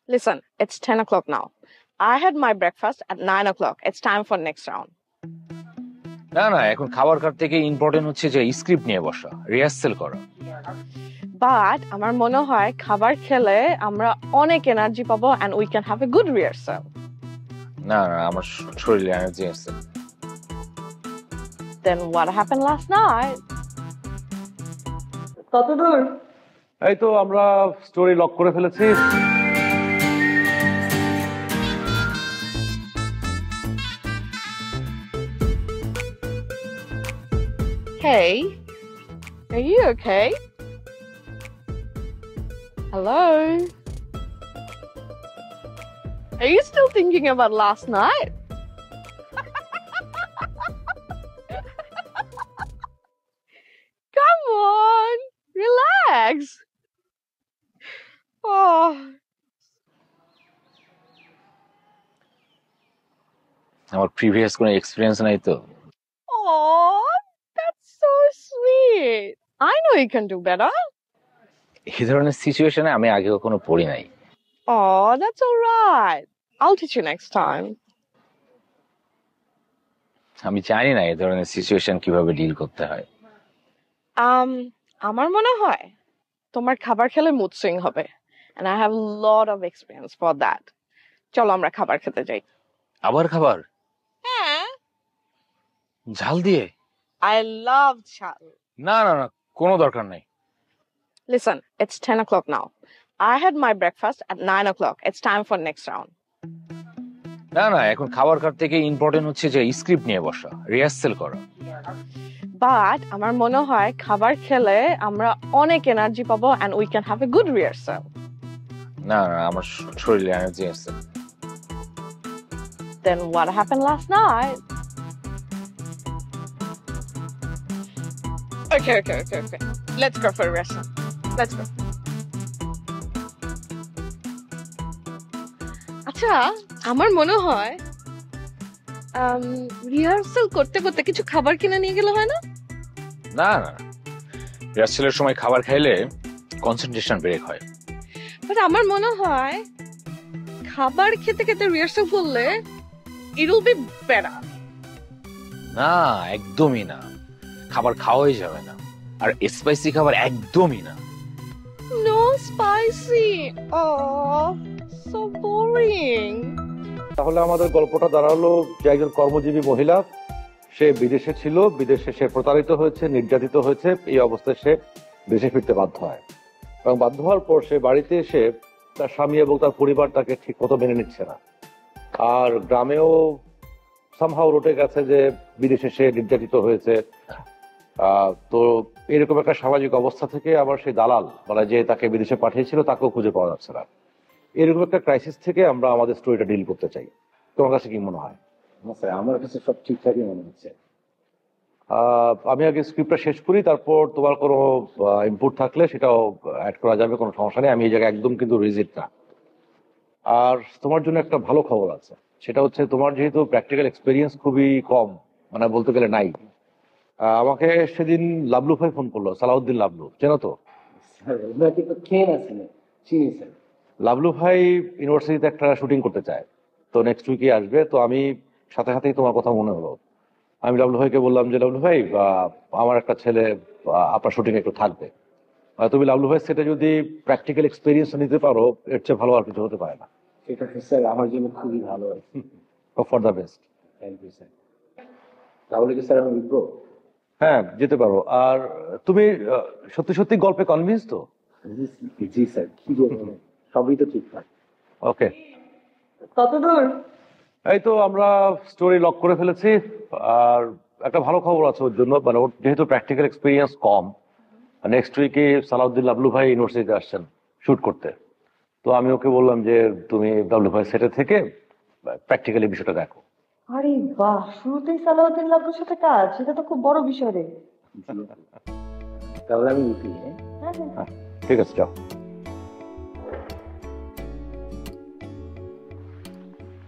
Listen, it's 10 o'clock now. I had my breakfast at 9 o'clock. It's time for next round. না না, এখন খাবার খাওয়ার থেকে ইম্পর্টেন্ট হচ্ছে যে স্ক্রিপ্ট নিয়ে বসা, রিহার্সাল করা। But আমার মনে হয় খাবার খেলে আমরা অনেক এনার্জি পাবো and we can have a good rehearsal. না না, আমার শরীরে এনার্জি আছে। Then what happened last night? কতদূর? এই তো আমরা স্টোরি লক করে ফেলেছি। Hey, are you okay? Hello? Are you still thinking about last night? Come on, relax. Oh, আমার প্রিভিয়াস কোনো এক্সপেরিয়েন্স নাই তো। oh, that's so sweet. I know you can do better. এই ধরনের সিচুয়েশনে আমি আগে কখনো পড়ি নাই। Oh, that's all right. I'll teach you next time. আমি জানি না এই ধরনের সিচুয়েশন কিভাবে ডিল করতে হয়। আমার মনে হয় তোমার খাবার খেলে মুড সুইং হবে and I have a lot of experience for that. চলো আমরা খাবার খেতে যাই। আবার খাবার? হ্যাঁ, ঝাল দিয়ে? I love ঝাল। না না না, কোনো দরকার নাই। Listen, it's 10 o'clock now. I had my breakfast at 9 o'clock. It's time for next round. না না, এখন খাবার খাওয়ার থেকে ইম্পর্টেন্ট হচ্ছে যে স্ক্রিপ্ট নিয়ে বসা, রিহার্সাল করা। But আমার মনে হয় খাবার খেলে আমরা অনেক এনার্জি পাবো and we can have a good rehearsal. না না, আমার শরীরে এনার্জি আছে। Then what happened last night? Okay. Let's go for a rehearsal. Let's go. আচ্ছা, আমার মনে হয় রিহার্সাল করতে করতে কিছু খাবার কিনে নিয়ে গেলে হয় না? না না, রিহার্সালের সময় খাবার খাইলে কনসেন্ট্রেশন ব্রেক হয়। বাট আমার মনে হয় খাবার খেতে খেতে রিহার্সাল করলে ইট উইল বি বেটার। না, একদমই না, খাবার খাওয়াই যাবে না, আর স্পাইসি খাবার একদমই না। No spicy. Oh, so boring. তাহলে আমাদের গল্পটা দাঁড়ালো যে একজন কর্মজীবী মহিলা, সে বিদেশে ছিল, বিদেশে সে প্রতারিত হয়েছে, নির্যাতিত হয়েছে, এই অবস্থায় সে দেশে ফিরতে বাধ্য হয় এবং বাধ্য হওয়ার পর সে বাড়িতে এসে তার স্বামী এবং তার পরিবার তাকে ঠিক মতো মেনে নিচ্ছে না। আর গ্রামেও সামহাও রটে গেছে যে বিদেশে সে নির্যাতিত হয়েছে। তো এরকম একটা সামাজিক অবস্থা থেকে আবার সেই দালাল মানে যে তাকে বিদেশে পাঠিয়েছিল তাকেও খুঁজে পাওয়া যাচ্ছে না। এরকম একটা ক্রাইসিস থেকে আমরা আমাদের স্টোরিটা ডিল করতে চাই। তোমার কাছে কি মনে হয়? আমার কাছে সব ঠিকঠাকই মনে হচ্ছে। আমি আগে স্ক্রিপ্টটা শেষ করি, তারপর তোমার কোনো ইনপুট থাকলে সেটাও অ্যাড করা যাবে, কোনো সমস্যা নেই। আমি এই জায়গায় একদম কিন্তু রিজিড না। আর তোমার জন্য একটা ভালো খবর আছে, সেটা হচ্ছে তোমার যেহেতু প্র্যাকটিক্যাল এক্সপিরিয়েন্স খুবই কম, মানে বলতে গেলে নাই। আমাকে সেদিন লাবলু ভাই ফোন করলো, সালাউদ্দিন লাবলু, চেনো তো? লাবলু ভাই ইউনিভার্সিটিতে একটা শুটিং করতে চায়, তো নেক্সট উইকে আসবে। তো আমি সাথে সাথেই তোমার কথা মনে হলো। আমি লাবলু ভাইকে বললাম যে লাবলু ভাই, আমার একটা ছেলে আপনার শুটিং একটু থাকবে, তুমি লাবলু ভাই সেটা যদি প্র্যাকটিক্যাল এক্সপিরিয়েন্স নিতে পারো, এর চেয়ে ভালো আর কিছু হতে পারে না। এটা স্যার আমার জন্য খুবই ভালো। For the best. Thank you sir. তাহলে কি স্যার আমি উঠবো? হ্যাঁ, যেতে পারো। আর তুমি সত্যি সত্যি গল্পে কনভিন্স তো? জি স্যার, কি বলবো, সবই তো ঠিকঠাক। ওকে, কতদূর? এই তো আমরা স্টোরি লক করে ফেলেছি। আর একটা ভালো খবর আছে ওর জন্য, মানে ওর যেহেতু প্র্যাকটিক্যাল এক্সপিরিয়েন্স কম, নেক্সট উইকে সালাউদ্দিন লাবলু ভাই ইউনিভার্সিটিতে আসছেন শুট করতে। তো আমি ওকে বললাম যে তুমি লাবলু ভাই সেটে থেকে প্র্যাকটিক্যালি বিষয়টা দেখো। আরে বাহ, শুরুতেই সালাউদ্দিন লাবলুর সাথে কাজ, সেটা তো খুব বড় বিষয় রে। তাহলে আমি উঠি। হ্যাঁ, ঠিক আছে, যাও।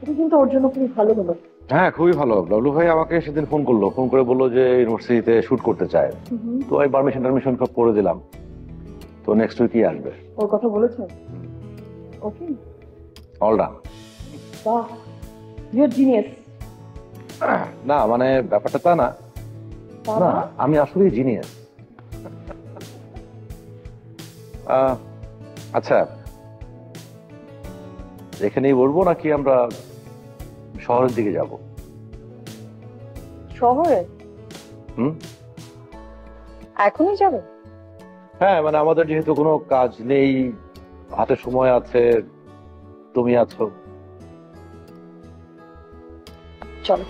এটা কিন্তু ওর জন্য খুবই ভালো হলো। হ্যাঁ, খুবই ভালো। লাবলু ভাই আমাকে সেদিন ফোন করলো, ফোন করে বললো যে ইউনিভার্সিটিতে শুট করতে চায়। তো আমি পারমিশন সব করে দিলাম। তো নেক্সট উইকই আসবে। ওর কথা বলেছেন? ওকে, অল ডান। বাহ, ইউর জিনিয়াস। না মানে ব্যাপারটা তা না, না আমি আসলে জিনিয়াস। আচ্ছা, এখানেই বলবো নাকি আমরা শহরের দিকে যাব? শহরে হুম, এখনই যাবে? হ্যাঁ মানে আমাদের যেহেতু কোনো কাজ নেই, হাতে সময় আছে, তুমি আছো। চলো।